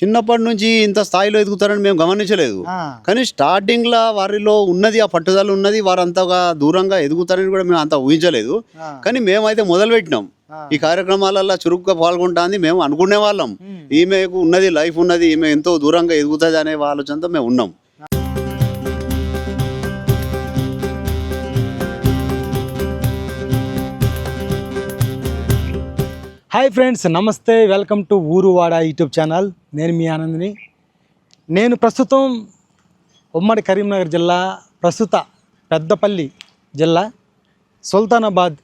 చిన్నప్పటి నుంచి ఇంత స్థాయిలో ఎదుగుతారని మేము గమనించలేదు. ఆ, కానీ స్టార్టింగ్లో వారిలో ఉన్నది, ఆ పట్టుదల ఉన్నది, వారు అంతగా దూరంగా ఎదుగుతారని కూడా మేము అంత ఊహించలేదు. ఆ, కానీ మేమైతే మొదలుపెట్టినాం ఆ. ఈ కార్యక్రమాలలో చురుగ్గా పాల్గొంటుంది. మేము అనుకునే వాళ్ళం ఉమ్. ఈమెకు ఉన్నది, లైఫ్ ఉన్నది, ఈమె ఎంతో దూరంగా ఎదుగుతుంది అనే ఆలోచనతో మేము ఉన్నాం. హాయ్ ఫ్రెండ్స్, నమస్తే, వెల్కమ్ టు ఊరువాడ యూట్యూబ్ ఛానల్. నేను మీ ఆనంద్ని. నేను ప్రస్తుతం ఉమ్మడి కరీంనగర్ జిల్లా, ప్రస్తుత పెద్దపల్లి జిల్లా సుల్తానాబాద్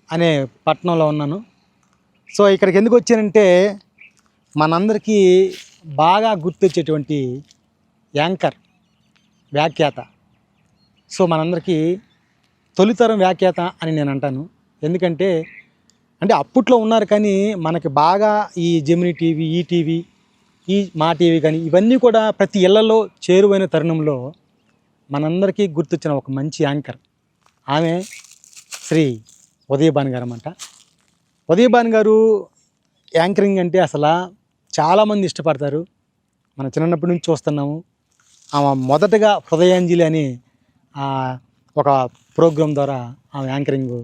అనే పట్టణంలో ఉన్నాను. సో ఇక్కడికి ఎందుకు వచ్చానంటే మనందరికీ బాగా గుర్తొచ్చేటువంటి యాంకర్, వ్యాఖ్యాత. సో మనందరికీ తొలితరం వ్యాఖ్యాత అని నేను అంటాను. ఎందుకంటే అప్పట్లో ఉన్నారు, కానీ మనకి బాగా ఈ జెమినీ టీవీ, ఈటీవీ, ఈ మా టీవీ కానీ ఇవన్నీ కూడా ప్రతి ఇళ్లలో చేరువైన తరుణంలో మనందరికీ గుర్తొచ్చిన ఒక మంచి యాంకర్ ఆమె శ్రీ ఉదయభాను గారు అన్నమాట. ఉదయభాను గారు యాంకరింగ్ అంటే అసలు చాలామంది ఇష్టపడతారు. మన చిన్నప్పటి నుంచి చూస్తున్నాము. ఆమె మొదటగా హృదయాంజలి అని ఒక ప్రోగ్రాం ద్వారా ఆమె యాంకరింగ్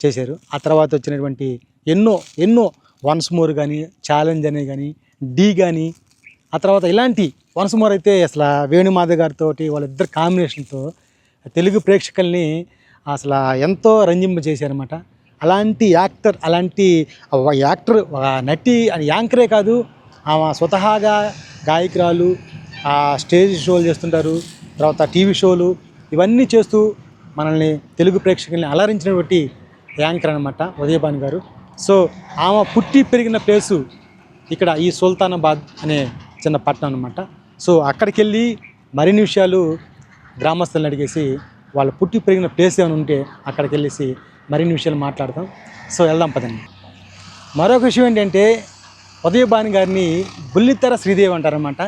చేశారు. ఆ తర్వాత వచ్చినటువంటి ఎన్నో వన్స్ మోర్ కానీ, ఛాలెంజ్ అనే కానీ, డీ కానీ, ఆ తర్వాత ఇలాంటి వన్స్ మోర్ అయితే అసలు వేణుమాధవ్ గారితో వాళ్ళిద్దరు కాంబినేషన్తో తెలుగు ప్రేక్షకుల్ని అసలు ఎంతో రంజింప చేశారన్నమాట. అలాంటి యాక్టర్, నటి అని యాంకరే కాదు, ఆమె స్వతహాగా గాయకురాలు, స్టేజ్ షోలు చేస్తుంటారు, తర్వాత టీవీ షోలు, ఇవన్నీ చేస్తూ మనల్ని తెలుగు ప్రేక్షకుల్ని అలరించినటువంటి యాంకర్ అనమాట ఉదయభాను గారు. సో ఆమె పుట్టి పెరిగిన ప్లేసు ఇక్కడ ఈ సుల్తానాబాద్ అనే చిన్న పట్టణం అనమాట. సో అక్కడికి వెళ్ళి మరిన్ని విషయాలు గ్రామస్తులను అడిగేసి వాళ్ళు పుట్టి పెరిగిన ప్లేస్ ఏమైనా ఉంటే అక్కడికి వెళ్ళేసి మరిన్ని విషయాలు మాట్లాడతాం. సో వెళ్దాం పదండి. మరొక విషయం ఏంటంటే ఉదయభాను గారిని బుల్లితెర శ్రీదేవి అంటారనమాట.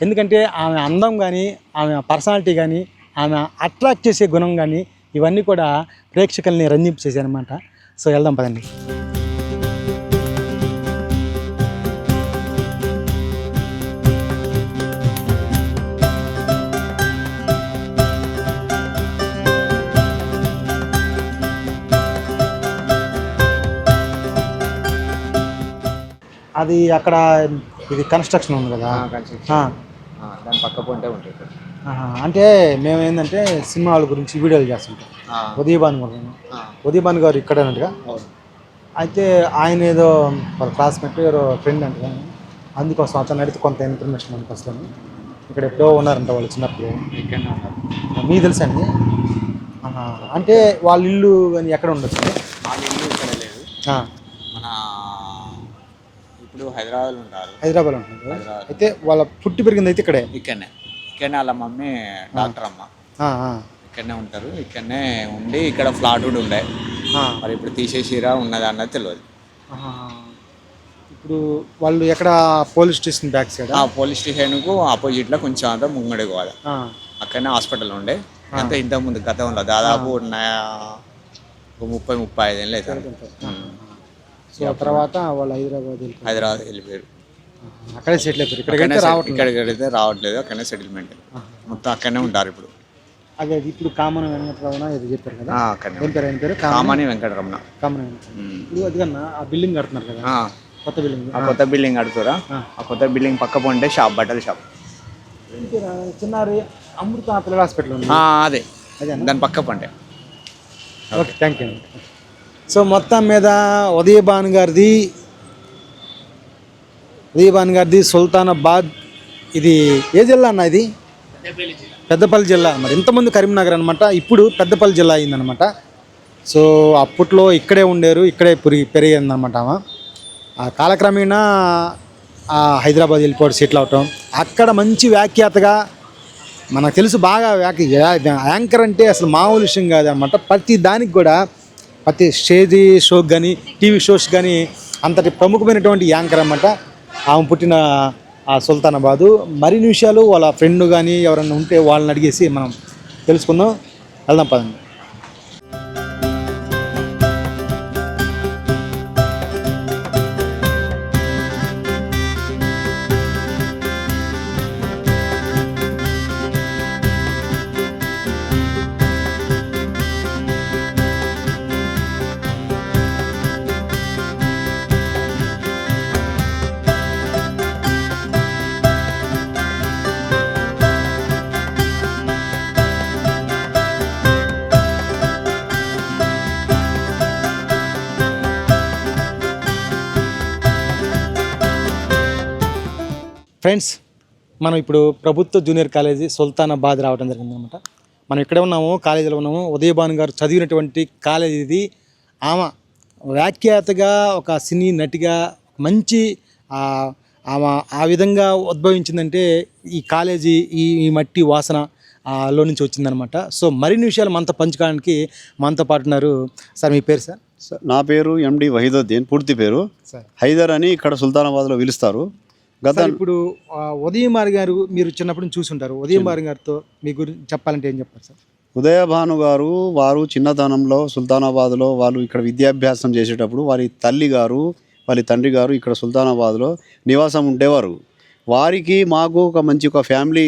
ఎందుకంటే ఆమె అందం కానీ, ఆమె పర్సనాలిటీ కానీ, ఆమె అట్రాక్ట్ చేసే గుణం కానీ ఇవన్నీ కూడా ప్రేక్షకుల్ని రంజింపు చేశారనమాట. సో వెళ్దాం పదండి. అది అక్కడ ఇది కన్స్ట్రక్షన్ ఉంది కదా, దాని పక్క పొంటే ఉంటుంది. అంటే మేము ఏంటంటే సినిమా వాళ్ళ గురించి వీడియోలు చేస్తుంటాం. ఉదయభాను గారు ఇక్కడ అన్నట్టుగా. అయితే ఆయన ఏదో వాళ్ళ క్లాస్మేట్, ఎవరో ఫ్రెండ్ అంటే, అందుకోసం అతను అడిగితే కొంత ఇన్ఫర్మేషన్ మనకు వస్తాను. ఇక్కడ ఎప్పుడో ఉన్నారంట వాళ్ళు చిన్నప్పుడు. ఇక్కడనే ఉన్నారు. మీకు తెలుసా అండి? అంటే వాళ్ళ ఇల్లు కానీ ఎక్కడ ఉండొచ్చు? వాళ్ళ ఇల్లు ఇక్కడ లేదు. మన ఇప్పుడు హైదరాబాద్లో ఉంటారు. హైదరాబాద్లో ఉంటారు. అయితే వాళ్ళ పుట్టి పెరిగింది అయితే ఇక్కడనే వాళ్ళ మమ్మీ డాక్టర్ అమ్మ ఇక్కడనే ఉంటారు. ఇక్కడనే ఉండి ఇక్కడ ఫ్లాట్ కూడా ఉండే, మరి ఇప్పుడు తీసేసిరా ఉన్నది అన్నది తెలియదు. ఇప్పుడు వాళ్ళు ఎక్కడ police station back side? Police స్టేషన్కు ఆపోజిట్లో కొంచెం అంతా ముంగడి పోవాలి. అక్కడనే హాస్పిటల్ ఉండే. అంతా ఇంతకుముందు గతంలో దాదాపు 30-35 ఏళ్ళు అవుతారు. సో తర్వాత వాళ్ళు హైదరాబాద్ వెళ్ళిపోయారు. అక్కడే సెటిల్ అయిపోయారు. ఇక్కడికైతే రావట్లేదు. అక్కడనే సెటిల్మెంట్ మొత్తం అక్కడనే ఉంటారు ఇప్పుడు. అదే ఇప్పుడు కామన్ వెంకటరమణ ఏదో చెప్పారు కదా, అక్కడనే కామని వెంకటరమణ. ఇప్పుడు అదిగన్నా ఆ బిల్డింగ్ కడుతున్నారు కదా, కొత్త బిల్డింగ్. ఆ కొత్త బిల్డింగ్ కడుతురా? ఆ కొత్త బిల్డింగ్ పక్క పోంటే షాప్, బట్టల షాప్. చిన్నారి అమృత పిల్లల హాస్పిటల్ ఉంది, అదే దాని పక్క పంటే. Okay, thank you. సో మొత్తం మీద ఉదయభాను గారిది సుల్తానాబాద్. ఇది ఏ జిల్లా అన్న? ఇది పెద్దపల్లి జిల్లా. మరి ఇంతమంది కరీంనగర్ అనమాట, ఇప్పుడు పెద్దపల్లి జిల్లా అయిందనమాట. సో అప్పట్లో ఇక్కడే ఉండేరు, ఇక్కడే పెరిగిందనమాట. ఆమె ఆ కాలక్రమేణా హైదరాబాద్ వెళ్ళిపోవడం, సెటిల్ అవటం. అక్కడ మంచి వ్యాఖ్యాతగా మనకు తెలుసు బాగా. యాంకర్ అంటే అసలు మామూలు విషయం కాదనమాట. ప్రతి దానికి కూడా, ప్రతి స్టేజ్ షోకి కానీ, టీవీ షోస్ కానీ అంతటి ప్రముఖమైనటువంటి యాంకర్ అన్నమాట. ఆమె పుట్టిన సుల్తానాబాదు. మరిన్ని విషయాలు వాళ్ళ ఫ్రెండ్ కానీ ఎవరైనా ఉంటే వాళ్ళని అడిగేసి మనం తెలుసుకుందాం. వెళ్దాం పదండి. ఫ్రెండ్స్, మనం ఇప్పుడు ప్రభుత్వ జూనియర్ కాలేజీ సుల్తానాబాద్ రావడం జరిగిందనమాట. మనం ఇక్కడే ఉన్నాము, కాలేజీలో ఉన్నాము. ఉదయభాను గారు చదివినటువంటి కాలేజీ ఇది. ఆమె వ్యాఖ్యాతగా, ఒక సినీ నటిగా మంచి ఆమె ఆ విధంగా ఉద్భవించిందంటే ఈ కాలేజీ ఈ మట్టి వాసన లో నుంచి వచ్చిందనమాట. సో మరిన్ని విషయాలు మనతో పంచుకోవడానికి మనతో పాటు ఉన్నారు. సార్, మీ పేరు సార్? నా పేరు ఎండి వహీదుద్దీన్, పూర్తి పేరు సార్ హైదర్ అని ఇక్కడ సుల్తానాబాద్లో పిలుస్తారు. సార్, ఇప్పుడు ఉదయభాను గారు మీరు చిన్నప్పటి నుంచి చూసుంటారు. ఉదయభాను గారితో మీ గురించి చెప్పాలంటే ఏం చెప్పారు సార్? ఉదయభాను గారు వారు చిన్నతనంలో సుల్తానాబాద్లో వాళ్ళు ఇక్కడ విద్యాభ్యాసం చేసేటప్పుడు వారి తల్లి గారు వాళ్ళ తండ్రి గారు ఇక్కడ సుల్తానాబాద్లో నివాసం ఉండేవారు. వారికి మాకు ఒక మంచి ఫ్యామిలీ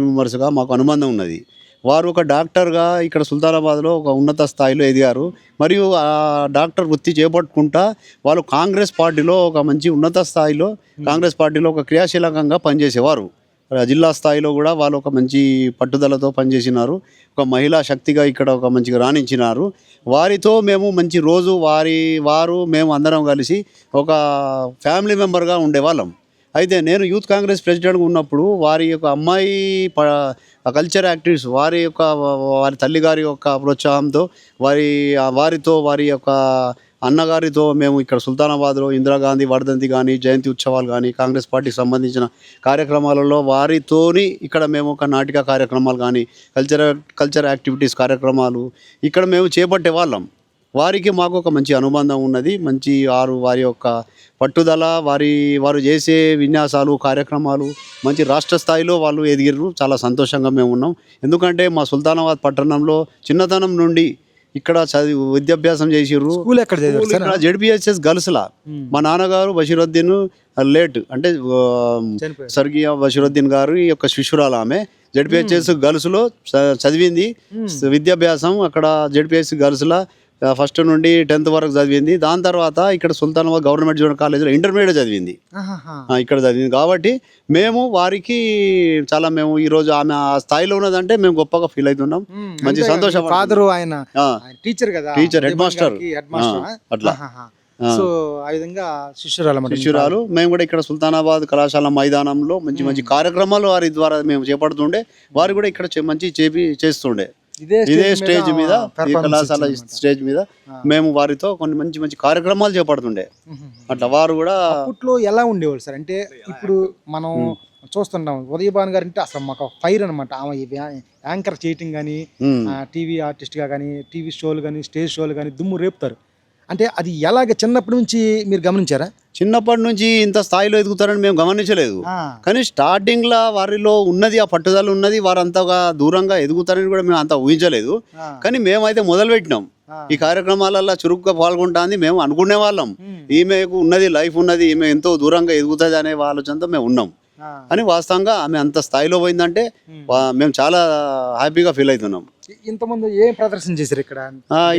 మెంబర్స్గా మాకు అనుబంధం ఉన్నది. వారు ఒక డాక్టర్గా ఇక్కడ సుల్తానాబాద్లో ఒక ఉన్నత స్థాయిలో ఎదిగారు. మరియు ఆ డాక్టర్ వృత్తి చేపట్టుకుంటా వాళ్ళు కాంగ్రెస్ పార్టీలో ఒక మంచి ఉన్నత స్థాయిలో కాంగ్రెస్ పార్టీలో ఒక క్రియాశీలకంగా పనిచేసేవారు. జిల్లా స్థాయిలో కూడా వాళ్ళు ఒక మంచి పట్టుదలతో పనిచేసినారు. ఒక మహిళా శక్తిగా ఇక్కడ ఒక మంచిగా రాణించినారు. వారితో మేము మంచి రోజు వారు మేము అందరం కలిసి ఒక ఫ్యామిలీ మెంబర్గా ఉండేవాళ్ళం. అయితే నేను యూత్ కాంగ్రెస్ ప్రెసిడెంట్గా ఉన్నప్పుడు వారి యొక్క అమ్మాయి కల్చర్ యాక్టివిటీస్ వారి తల్లిగారి యొక్క ప్రోత్సాహంతో వారి యొక్క అన్నగారితో మేము ఇక్కడ సుల్తానాబాద్లో ఇందిరాగాంధీ వర్ధంతి కానీ, జయంతి ఉత్సవాలు కానీ, కాంగ్రెస్ పార్టీకి సంబంధించిన కార్యక్రమాలలో వారితోని ఇక్కడ మేము ఒక నాటిక కార్యక్రమాలు కానీ, కల్చర్ యాక్టివిటీస్ కార్యక్రమాలు ఇక్కడ మేము చేపట్టే వాళ్ళం. వారికి మాకు ఒక మంచి అనుబంధం ఉన్నది. వారి యొక్క పట్టుదల, వారు చేసే విన్యాసాలు, కార్యక్రమాలు మంచి రాష్ట్ర స్థాయిలో వాళ్ళు ఎదిగిర్రు. చాలా సంతోషంగా మేము ఉన్నాం. ఎందుకంటే మా సుల్తానాబాద్ పట్టణంలో చిన్నతనం నుండి ఇక్కడ విద్యాభ్యాసం చేసిర్రు. స్కూల్ ఎక్కడ చదివారు? జెడ్బిహెచ్ఎస్ గర్ల్స్లా. మా నాన్నగారు బషీరుద్దీన్ లేట్ అంటే స్వర్గీయ బషీరుద్దీన్ గారు ఈ యొక్క శిష్యురాలు. ఆమె జెడ్బిహెచ్ఎస్ గర్ల్స్లో చదివింది. విద్యాభ్యాసం అక్కడ జెడ్బిహెచ్ గర్ల్స్లా ఫస్ట్ నుండి 10th వరకు చదివింది. దాని తర్వాత ఇక్కడ సుల్తానాబాద్ గవర్నమెంట్ జూనియర్ కాలేజీలో ఇంటర్మీడియట్ చదివింది. ఇక్కడ చదివింది కాబట్టి వారికి మేము ఈరోజు ఆమె ఆ స్థాయిలో ఉన్నదంటే మేము గొప్పగా ఫీల్ అవుతున్నాం. మంచి సంతోషం. ఫాదర్ ఆయన టీచర్ కదా, హెడ్ మాస్టర్ అట్లా. సో ఆ విధంగా శిష్యురాలు. మేము కూడా ఇక్కడ సుల్తానాబాద్ కళాశాల మైదానంలో మంచి కార్యక్రమాలు వారి ద్వారా మేము చేపడుతుండే. వారు కూడా ఇక్కడ చేస్తుండే. ఇదే స్టేజ్ మీద, ఈ కళాశాల స్టేజ్ మీద మేము వారితో కొన్ని మంచి కార్యక్రమాలు చేపడుతుండే. అట్లా వారు కూడా అప్పట్లో ఎలా ఉండేవాళ్ళు సార్? అంటే ఇప్పుడు మనం చూస్తున్నాం ఉదయభాను గారు అంటే అసలు మాకు ఫైర్ అనమాట. ఆమె యాంకర్ చేయటం కానీ, టీవీ ఆర్టిస్ట్గా కానీ, టీవీ షోలు కానీ, స్టేజ్ షోలు కానీ దుమ్ము రేపుతారు. అంటే అది ఎలాగ చిన్నప్పటి నుంచి మీరు గమనించారా? చిన్నప్పటి నుంచి ఇంత స్థాయిలో ఎదుగుతారని మేము గమనించలేదు. కానీ స్టార్టింగ్లో వారిలో ఉన్నది, ఆ పట్టుదల ఉన్నది. వారు అంతగా దూరంగా ఎదుగుతారని కూడా మేము అంత ఊహించలేదు. కానీ మేమైతే మొదలు పెట్టినాం ఈ కార్యక్రమాలలో చురుగ్గా పాల్గొంటుంది. మేము అనుకునే వాళ్ళం ఈమెకు ఉన్నది, లైఫ్ ఉన్నది, ఈమె ఎంతో దూరంగా ఎదుగుతుంది అనే ఆలోచనతో మేము ఉన్నాం. అని వాస్తవంగా ఆమె అంత స్థాయిలో పోయిందంటే మేము చాలా హ్యాపీగా ఫీల్ అవుతున్నాం. ఇంతమంది ఏం ప్రదర్శన చేశారు ఇక్కడ?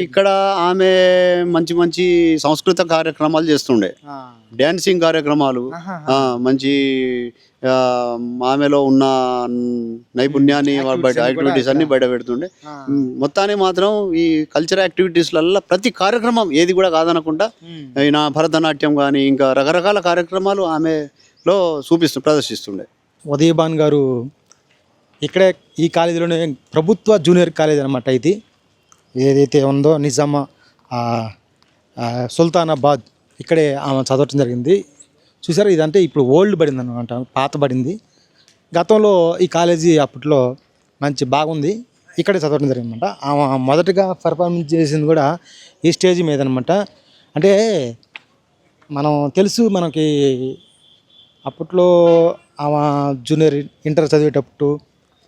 ఇక్కడ ఆమె మంచి సంస్కృత కార్యక్రమాలు చేస్తుండే, డ్యాన్సింగ్ కార్యక్రమాలు, మంచి ఆమెలో ఉన్న నైపుణ్యాన్ని యాక్టివిటీస్ అన్ని బయట పెడుతుండే. మొత్తాన్ని మాత్రం ఈ కల్చర్ యాక్టివిటీస్లలో ప్రతి కార్యక్రమం ఏది కూడా కాదనకుండా భరతనాట్యం కానీ ఇంకా రకరకాల కార్యక్రమాలు ఆమెలో ప్రదర్శిస్తుండే. ఉదయభాను గారు ఇక్కడే ఈ కాలేజీలోనే ప్రభుత్వ జూనియర్ కాలేజ్ అనమాట. ఇది ఏదైతే ఉందో నిజామా సుల్తానాబాద్, ఇక్కడే ఆమె చదవటం జరిగింది. చూసారా, ఇదంటే ఇప్పుడు ఓల్డ్ పడింది అనమాట, పాత పడింది. గతంలో ఈ కాలేజీ అప్పట్లో మంచి బాగుంది, ఇక్కడే చదవటం జరిగిందన్నమాట. ఆమె మొదటగా పర్ఫార్మెన్స్ చేసింది కూడా ఈ స్టేజ్ మీద అనమాట. అంటే మనకి అప్పట్లో ఆమె జూనియర్ ఇంటర్ చదివేటప్పుడు,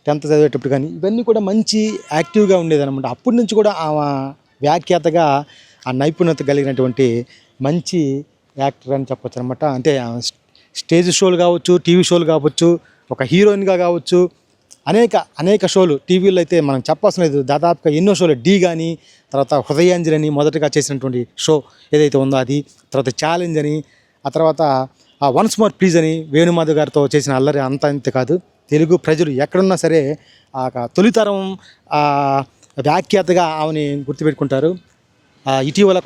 10th చదివేటప్పుడు కానీ ఇవన్నీ కూడా మంచి యాక్టివ్గా ఉండేదన్నమాట. అప్పటి నుంచి కూడా ఆమె వ్యాఖ్యాతగా ఆ నైపుణ్యత కలిగినటువంటి మంచి యాక్టర్ అని చెప్పొచ్చు అనమాట. అంటే స్టేజ్ షోలు కావచ్చు, టీవీ షోలు కావచ్చు, ఒక హీరోయిన్గా కావచ్చు, అనేక షోలు టీవీలో అయితే మనం చెప్పాల్సిన లేదు. దాదాపుగా ఎన్నో షోలు, డి కానీ, తర్వాత హృదయాంజలి అని మొదటగా చేసినటువంటి షో ఏదైతే ఉందో అది, తర్వాత ఛాలెంజ్ అని, ఆ తర్వాత వన్స్ మోర్ ప్లీజ్ అని వేణుమాధవ్ గారితో చేసిన అల్లరి అంతే కాదు. తెలుగు ప్రజలు ఎక్కడున్నా సరే తొలితరం వ్యాఖ్యాతగా ఆమెని గుర్తుపెట్టుకుంటారు. ఇటీవల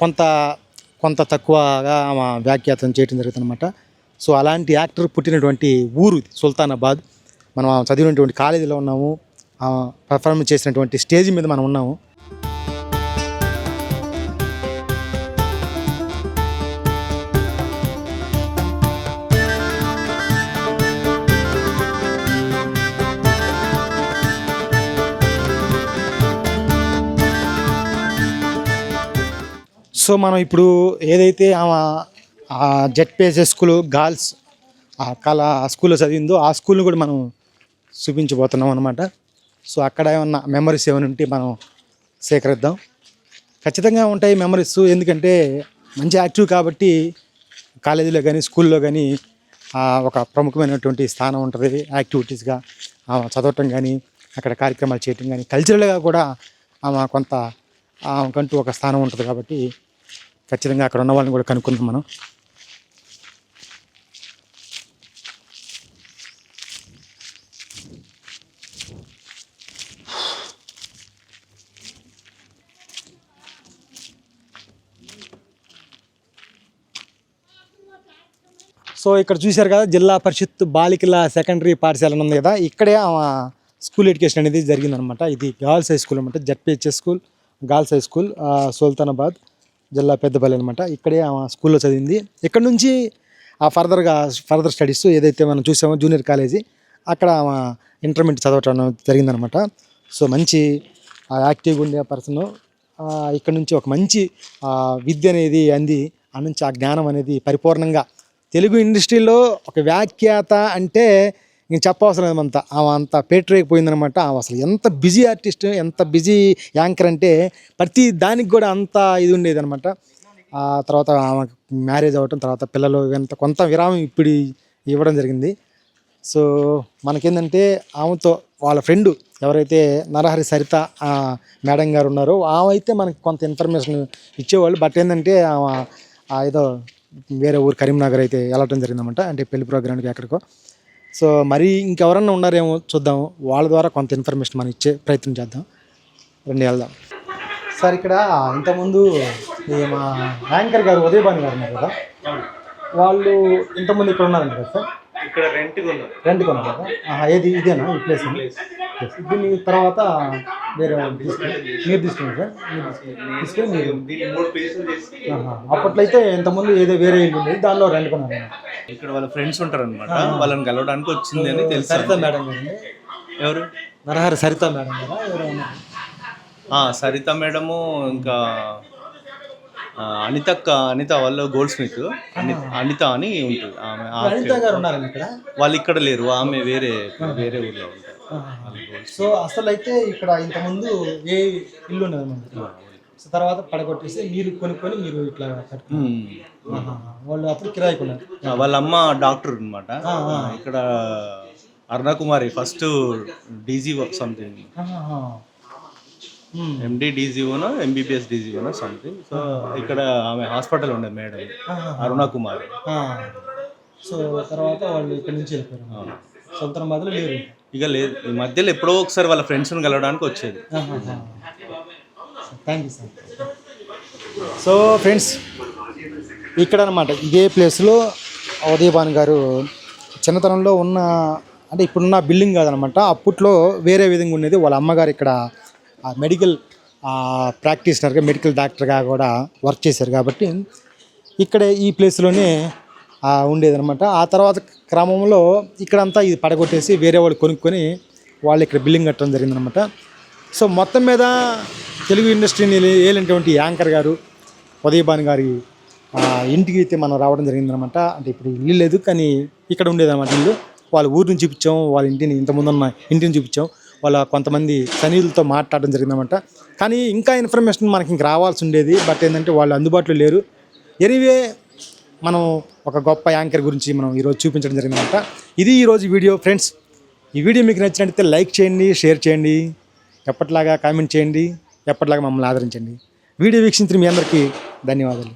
కొంత తక్కువగా ఆమె వ్యాఖ్యాతం చేయడం జరుగుతుందన్నమాట. సో అలాంటి యాక్టర్ పుట్టినటువంటి ఊరు ఇది సుల్తానాబాద్. మనం చదివినటువంటి కాలేజీలో ఉన్నాము, పర్ఫార్మెన్స్ చేసినటువంటి స్టేజ్ మీద మనం ఉన్నాము. సో మనం ఇప్పుడు ఏదైతే ఆమె జెడ్పీఎస్ఎస్ స్కూల్ గర్ల్స్ ఆ స్కూల్లో చదివిందో ఆ స్కూల్ని కూడా మనం చూపించబోతున్నాం అనమాట. సో అక్కడ ఏమన్నా మెమరీస్ ఏమైనా ఉంటే మనం సేకరిద్దాం. ఖచ్చితంగా ఉంటాయి మెమరీస్, ఎందుకంటే మంచి యాక్టివ్ కాబట్టి కాలేజీలో కానీ స్కూల్లో కానీ ఒక ప్రముఖమైనటువంటి స్థానం ఉంటుంది. యాక్టివిటీస్గా చదవటం కానీ అక్కడ కార్యక్రమాలు చేయటం కానీ కల్చరల్గా కూడా కొంత ఆమెకంటూ ఒక స్థానం ఉంటుంది కాబట్టి ఖచ్చితంగా అక్కడ ఉన్న వాళ్ళని కూడా కనుక్కుందాం మనం. సో ఇక్కడ చూశారు కదా, జిల్లా పరిషత్ బాలికల సెకండరీ పాఠశాల ఉంది కదా, ఇక్కడే స్కూల్ ఎడ్యుకేషన్ అనేది జరిగిందనమాట. ఇది గర్ల్స్ హై స్కూల్ అనమాట, ZPHS school girls high school Sultanabad జిల్లా పెద్దపల్లి అనమాట. ఇక్కడే స్కూల్లో చదివింది. ఇక్కడ నుంచి ఫర్దర్ స్టడీస్ ఏదైతే మనం చూసామో జూనియర్ కాలేజీ, అక్కడ ఇంటర్మీడియట్ చదవటం జరిగిందనమాట. సో మంచి యాక్టివ్గా ఉండే పర్సన్ ఇక్కడ నుంచి ఒక మంచి విద్య అనేది అంది, ఆ నుంచి ఆ జ్ఞానం అనేది పరిపూర్ణంగా తెలుగు ఇండస్ట్రీలో ఒక వ్యాఖ్యాత అంటే నేను చెప్పవసరం లేదంతా, అంత పేటరేకపోయిందనమాట. అసలు ఎంత బిజీ ఆర్టిస్ట్, ఎంత బిజీ యాంకర్ అంటే ప్రతి దానికి కూడా అంత ఇది ఉండేది అనమాట. తర్వాత ఆమెకు మ్యారేజ్ అవ్వటం, తర్వాత పిల్లలు కొంత విరామం ఇప్పుడు ఇవ్వడం జరిగింది. సో మనకేంటంటే ఆమెతో వాళ్ళ ఫ్రెండ్ ఎవరైతే నరహరి సరిత మేడం గారు ఉన్నారో ఆమె అయితే మనకి కొంత ఇన్ఫర్మేషన్ ఇచ్చేవాళ్ళు. బట్ ఏంటంటే ఆమె ఏదో వేరే ఊరు కరీంనగర్ అయితే వెళ్ళటం జరిగిందన్నమాట, అంటే పెళ్లి ప్రోగ్రామ్కి ఎక్కడికో. సో మరి ఇంకెవరన్నా ఉన్నారేమో చూద్దాం, వాళ్ళ ద్వారా కొంత ఇన్ఫర్మేషన్ మనం ఇచ్చే ప్రయత్నం చేద్దాం. రండి వెళ్దాం. సార్ ఇక్కడ ఇంతకుముందు మా యాంకర్ గారు ఉదయభాను గారు ఉన్నారు కదా, వాళ్ళు ఇంతకుముందు ఇక్కడ ఉన్నారంట కదా సార్? ఇక్కడ రెంట్కి ఉన్నారు కదా. ఏది ఇదేనా ఈ ప్లేస్? దీని తర్వాత వేరే మీరు తీసుకున్నారు సార్? తీసుకొని మీరు అప్పట్లో అయితే ఇంతకుముందు ఏదో వేరే ఇల్లు ఉండేది, దానిలో రెంట్కున్నారు. ఇక్కడ వాళ్ళ ఫ్రెండ్స్ ఉంటారు అనమాట, వాళ్ళని కలవడానికి వచ్చింది అని తెలుసు. సరిత మేడం గారు. ఎవరు? నరహరి సరిత మేడం గారా ఎవరైనా? సరిత మేడము, ఇంకా అనిత వాళ్ళు గోల్డ్ స్మిత్ అనిత అని ఉంటుంది ఆమె. అనిత గారు ఉన్నారండి ఇక్కడ? వాళ్ళు ఇక్కడ లేరు, ఆమె వేరే ఊర్లో ఉంటారు. సో అసలు అయితే ఇక్కడ ఇంతకుముందు ఏ ఇల్లు ఉన్నదన్నమాట, తర్వాత పడగొట్టేసి మీరు కొనుక్కొని మీరు ఇట్లా వాళ్ళు అప్పుడు కిరాయి కొన్నారు. వాళ్ళ అమ్మ డాక్టర్ అనమాట ఇక్కడ, అరుణకుమారి ఫస్ట్ డీజీ సంథింగ్, ఎండి డీజీఓనో ఎంబీబీఎస్ డీజీఓనో సంథింగ్. సో ఇక్కడ ఆమె హాస్పిటల్ ఉండేది మేడం అరుణకుమారి. సో తర్వాత వాళ్ళు ఇక్కడ నుంచి వెళ్ళిపోయారు, సుల్తానాబాద్లో లేరు ఇక లేదు. ఈ మధ్యలో ఎప్పుడో ఒకసారి వాళ్ళ ఫ్రెండ్స్ని కలవడానికి వచ్చేది. Thank you sir. So friends ఇక్కడ అనమాట ఇదే ప్లేస్లో ఉదయభాను గారు చిన్నతనంలో ఉన్న, అంటే ఇప్పుడున్న బిల్డింగ్ కాదనమాట, అప్పట్లో వేరే విధంగా ఉండేది. వాళ్ళ అమ్మగారు ఇక్కడ మెడికల్ ప్రాక్టీషనర్గా, మెడికల్ డాక్టర్గా కూడా వర్క్ చేశారు కాబట్టి ఇక్కడే ఈ ప్లేస్లోనే ఉండేదన్నమాట. ఆ తర్వాత క్రమంలో ఇక్కడంతా ఇది పడగొట్టేసి వేరే వాళ్ళు కొనుక్కొని వాళ్ళు ఇక్కడ బిల్డింగ్ కట్టడం జరిగిందనమాట. సో మొత్తం మీద తెలుగు ఇండస్ట్రీని ఏలినటువంటి యాంకర్ గారు ఉదయభాను గారి ఇంటికి అయితే మనం రావడం జరిగిందనమాట. అంటే ఇప్పుడు ఇల్లు లేదు కానీ ఇక్కడ ఉండేదన్నమాట ఇల్లు. వాళ్ళ ఊరు నుంచి చూపించాం, వాళ్ళ ఇంటిని ఇంతకుముందు ఉన్న ఇంటిని చూపించాం, వాళ్ళ కొంతమంది సనీయులతో మాట్లాడడం జరిగిందనమాట. కానీ ఇంకా ఇన్ఫర్మేషన్ మనకి ఇంక రావాల్సి ఉండేది, బట్ ఏంటంటే వాళ్ళు అందుబాటులో లేరు. ఎనీవే మనం ఒక గొప్ప యాంకర్ గురించి మనం ఈరోజు చూపించడం జరిగిందనమాట. ఇది ఈరోజు వీడియో ఫ్రెండ్స్. ఈ వీడియో మీకు నచ్చినట్లయితే లైక్ చేయండి, షేర్ చేయండి, ఎప్పటిలాగా కామెంట్ చేయండి, ఎప్పటిలాగా మమ్మల్ని ఆదరించండి. వీడియో వీక్షించిన మీ అందరికీ ధన్యవాదాలు.